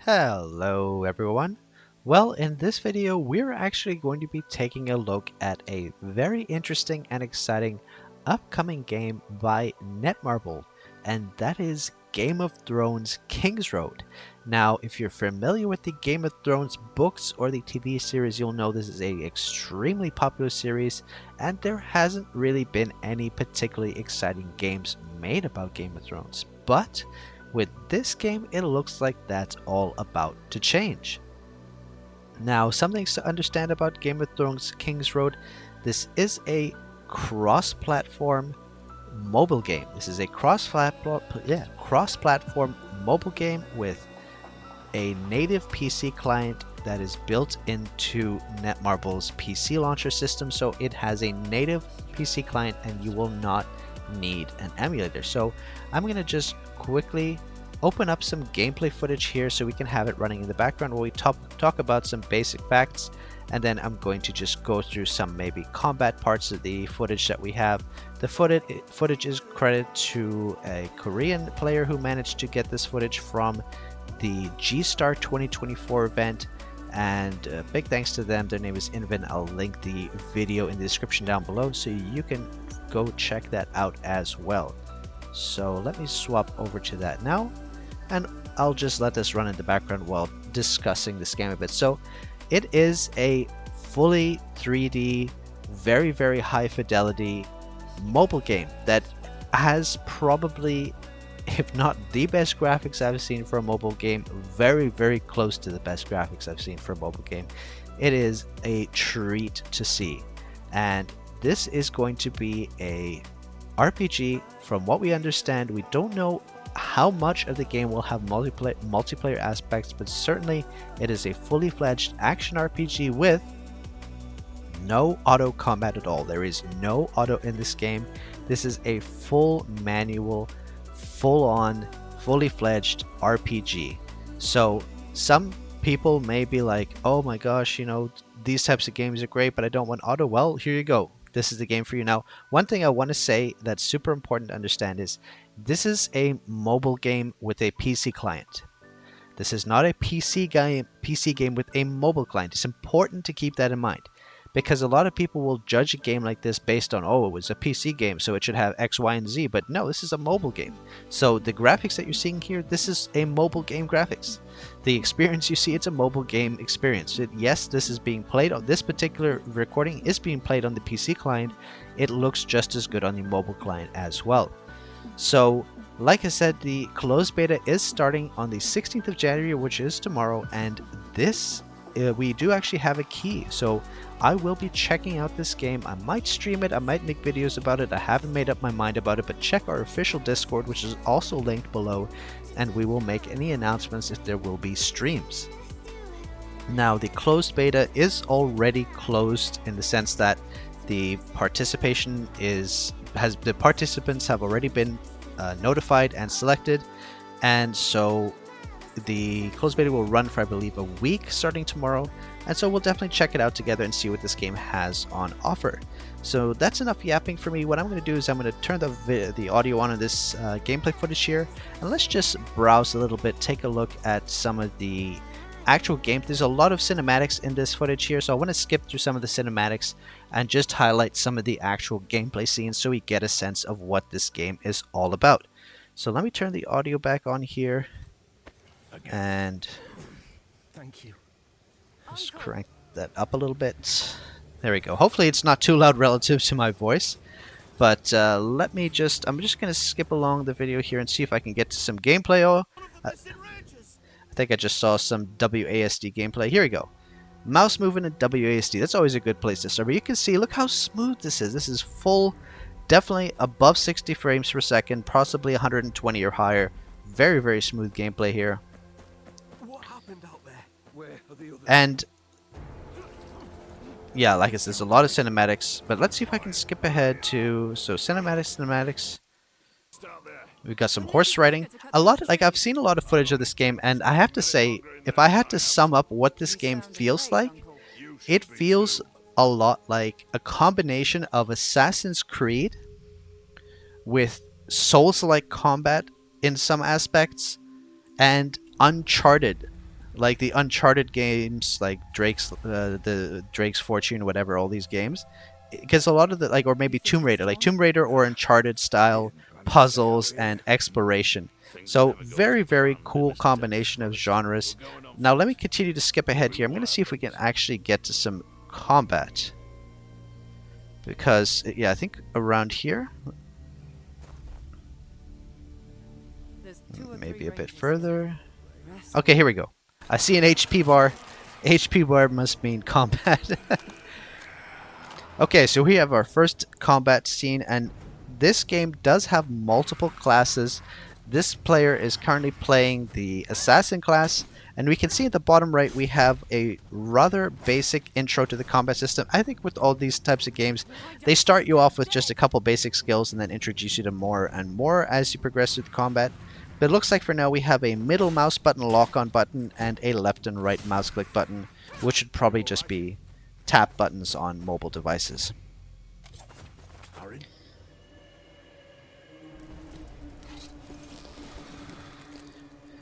Hello everyone. Well, in this video we're actually going to be taking a look at a very interesting and exciting upcoming game by Netmarble, and that is Game of Thrones Kingsroad. Now, if you're familiar with the Game of Thrones books or the TV series, you'll know this is a extremely popular series, and there hasn't really been any particularly exciting games made about Game of Thrones. But with this game, it looks like that's all about to change. Now, some things to understand about Game of Thrones Kingsroad. This is a cross-platform mobile game. This is a cross-platform mobile game with a native PC client that is built into Netmarble's PC launcher system. So it has a native PC client and you will not need an emulator. So I'm going to just quickly open up some gameplay footage here so we can have it running in the background while we talk about some basic facts, and then I'm going to just go through some maybe combat parts of the footage that we have. The footage is credited to a Korean player who managed to get this footage from the G-Star 2024 event, and big thanks to them. Their name is Invin. I'll link the video in the description down below so you can go check that out as well. So let me swap over to that now, and I'll just let this run in the background while discussing this game a bit. So it is a fully 3D, very high fidelity mobile game that has probably, if not the best graphics I've seen for a mobile game, very close to the best graphics I've seen for a mobile game. It is a treat to see, and this is going to be a RPG. From what we understand, we don't know how much of the game will have multiplayer aspects, but certainly it is a fully fledged action RPG with no auto combat at all. There is no auto in this game. This is a full manual, full-on, fully fledged RPG. So some people may be like, oh my gosh, you know, these types of games are great, but I don't want auto. Well, here you go. This is the game for you. Now, one thing I want to say that's super important to understand is this is a mobile game with a PC client. This is not a PC game with a mobile client. It's important to keep that in mind, because a lot of people will judge a game like this based on, oh, it was a PC game, so it should have X, Y, and Z. But no, this is a mobile game. So the graphics that you're seeing here, this is a mobile game graphics. The experience you see, it's a mobile game experience. Yes, this is being played on this particular recording is being played on the PC client. It looks just as good on the mobile client as well. So, like I said, the closed beta is starting on the 16th of January, which is tomorrow, and this we do actually have a key. So I will be checking out this game. I might stream it, I might make videos about it. I haven't made up my mind about it, but check our official Discord, which is also linked below, and we will make any announcements if there will be streams. Now, the closed beta is already closed in the sense that the the participants have already been notified and selected, and so the closed beta will run for, I believe, a week starting tomorrow, and so we'll definitely check it out together and see what this game has on offer. So that's enough yapping for me. What I'm going to do is I'm going to turn the audio on in this gameplay footage here, and let's just browse a little bit, take a look at some of the actual game. There's a lot of cinematics in this footage here, so I want to skip through some of the cinematics and just highlight some of the actual gameplay scenes so we get a sense of what this game is all about. So let me turn the audio back on here. And thank you. Just crank that up a little bit. There we go. Hopefully it's not too loud relative to my voice. But I'm just going to skip along the video here and see if I can get to some gameplay. I think I just saw some WASD gameplay. Here we go. Mouse movement in WASD. That's always a good place to start. But you can see, look how smooth this is. This is full, definitely above 60 frames per second, possibly 120 or higher. Very smooth gameplay here. Out there? Where are the others? And yeah, like I said, there's a lot of cinematics, but let's see if I can skip ahead to cinematics. We've got some horse riding. I've seen a lot of footage of this game, and I have to say, if I had to sum up what this game feels like, it feels a lot like a combination of Assassin's Creed with Souls-like combat in some aspects and Uncharted like the Uncharted games, like the Drake's Fortune, whatever, all these games, because a lot of the, like, or maybe Tomb Raider, like Tomb Raider or Uncharted style puzzles and exploration. So very, very cool combination of genres. Now let me continue to skip ahead here. I'm going to see if we can actually get to some combat, because yeah, I think around here, maybe a bit further. Okay, here we go. I see an HP bar. HP bar must mean combat. Okay, so we have our first combat scene, and this game does have multiple classes. This player is currently playing the assassin class, and we can see at the bottom right we have a rather basic intro to the combat system. I think with all these types of games, they start you off with just a couple basic skills and then introduce you to more and more as you progress through the combat. But it looks like for now we have a middle mouse button lock-on button and a left and right mouse click button, which should probably just be tap buttons on mobile devices.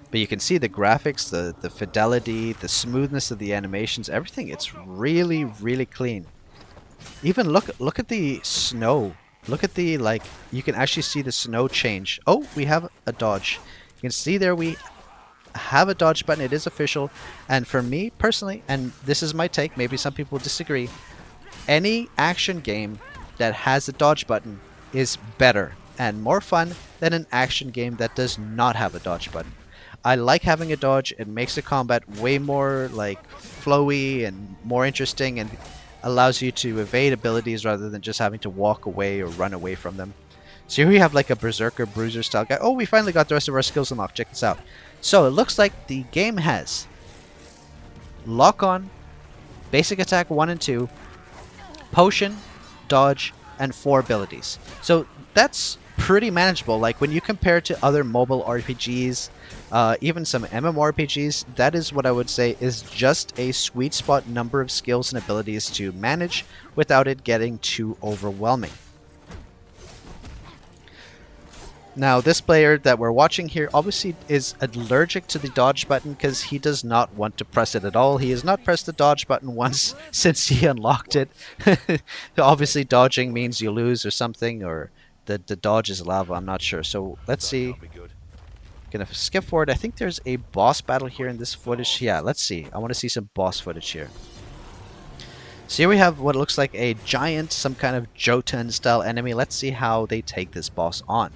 But you can see the graphics, the fidelity, the smoothness of the animations, everything. It's really, really clean. Even look at the snow. Look at the, like, you can actually see the snow change. Oh, we have a dodge. You can see there we have a dodge button. It is official. And for me personally, and this is my take, maybe some people disagree, any action game that has a dodge button is better and more fun than an action game that does not have a dodge button. I like having a dodge. It makes the combat way more like flowy and more interesting, and allows you to evade abilities rather than just having to walk away or run away from them. So here we have like a berserker bruiser style guy. Oh, we finally got the rest of our skills unlocked. Check this out. So it looks like the game has lock on, basic attack 1 and 2, potion, dodge, and 4 abilities. So that's pretty manageable. Like when you compare it to other mobile RPGs, even some MMORPGs, that is what I would say is just a sweet spot number of skills and abilities to manage without it getting too overwhelming. Now this player that we're watching here obviously is allergic to the dodge button because he does not want to press it at all. He has not pressed the dodge button once since he unlocked it. Obviously dodging means you lose or something, or the dodge is lava, I'm not sure. So let's see. Gonna skip forward. I think there's a boss battle here in this footage. Yeah, let's see. I want to see some boss footage here. So here we have what looks like a giant, some kind of Jotun style enemy. Let's see how they take this boss on.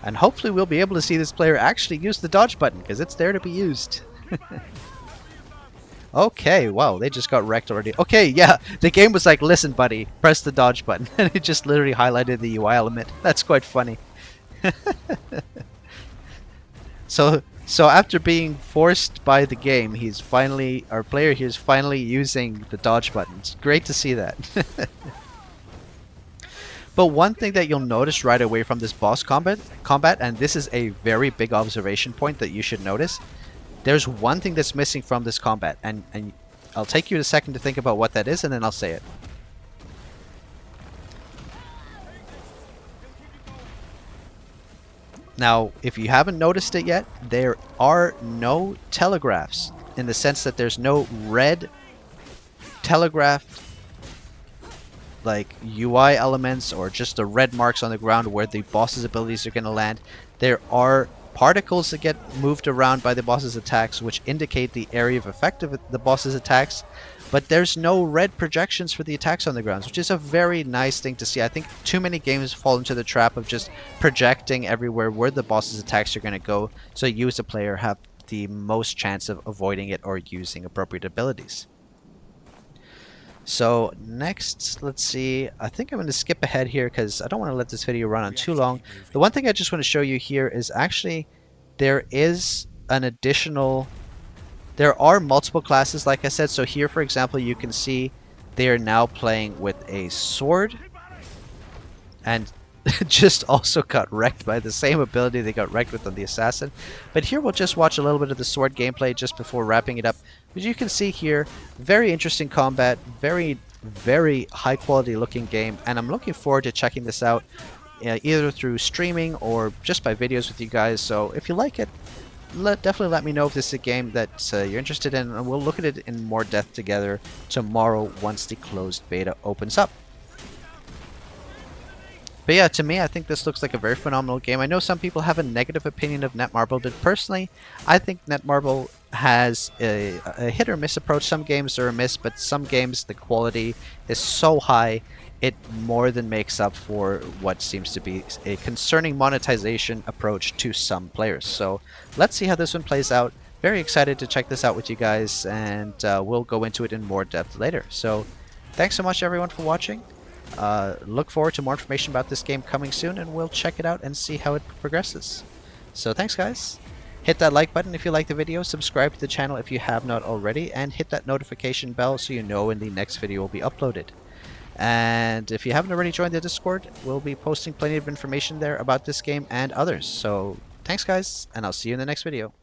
And hopefully we'll be able to see this player actually use the dodge button, because it's there to be used. Okay, wow, they just got wrecked already. Okay, yeah, the game was like, listen buddy, press the dodge button. And it just literally highlighted the UI element. That's quite funny. So after being forced by the game, he's finally, our player here is finally using the dodge button. It's great to see that. But one thing that you'll notice right away from this boss combat, and this is a very big observation point that you should notice, there's one thing that's missing from this combat, and I'll take you a second to think about what that is, and then I'll say it. Now, if you haven't noticed it yet, there are no telegraphs, in the sense that there's no red telegraphed like UI elements or just the red marks on the ground where the boss's abilities are going to land. There are particles that get moved around by the boss's attacks which indicate the area of effect of the boss's attacks, but there's no red projections for the attacks on the ground, which is a very nice thing to see. I think too many games fall into the trap of just projecting everywhere where the boss's attacks are going to go, so you as a player have the most chance of avoiding it or using appropriate abilities. So next, let's see, I think I'm going to skip ahead here because I don't want to let this video run on too long. The one thing I just want to show you here is actually there is an additional, there are multiple classes like I said. So here for example you can see they are now playing with a sword, and just also got wrecked by the same ability they got wrecked with on the assassin. But here we'll just watch a little bit of the sword gameplay just before wrapping it up. As you can see here, very interesting combat, very high quality looking game, and I'm looking forward to checking this out either through streaming or just by videos with you guys. So if you like it, definitely let me know if this is a game that you're interested in, and we'll look at it in more depth together tomorrow once the closed beta opens up. But yeah, to me, I think this looks like a very phenomenal game. I know some people have a negative opinion of Netmarble, but personally, I think Netmarble has a hit or miss approach. Some games are a miss, but some games, the quality is so high, it more than makes up for what seems to be a concerning monetization approach to some players. So let's see how this one plays out. Very excited to check this out with you guys, and we'll go into it in more depth later. So thanks so much, everyone, for watching. Look forward to more information about this game coming soon, and we'll check it out and see how it progresses. So thanks, guys. Hit that like button if you like the video, subscribe to the channel if you have not already, and hit that notification bell so you know when the next video will be uploaded. And if you haven't already joined the Discord, we'll be posting plenty of information there about this game and others. So thanks, guys, and I'll see you in the next video.